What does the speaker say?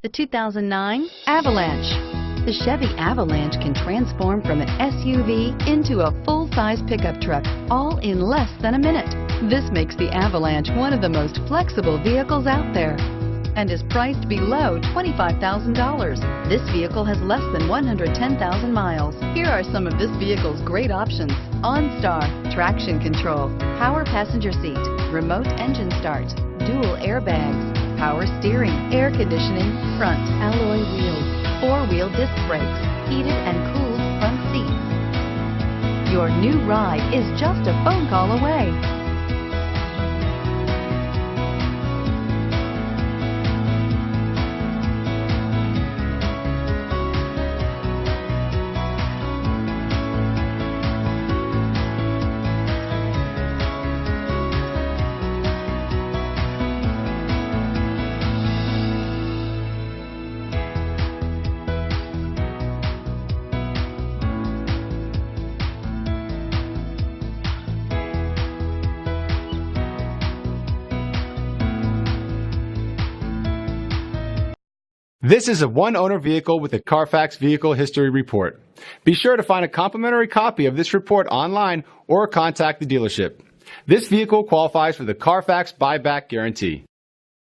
The 2009 Avalanche. The Chevy Avalanche can transform from an SUV into a full-size pickup truck, all in less than a minute. This makes the Avalanche one of the most flexible vehicles out there and is priced below $25,000. This vehicle has less than 110,000 miles. Here are some of this vehicle's great options: OnStar, traction control, power passenger seat, remote engine start, dual airbags, power steering, air conditioning, front alloy wheels, four-wheel disc brakes, heated and cooled front seats. Your new ride is just a phone call away. This is a one-owner vehicle with a Carfax Vehicle History Report. Be sure to find a complimentary copy of this report online or contact the dealership. This vehicle qualifies for the Carfax Buyback Guarantee.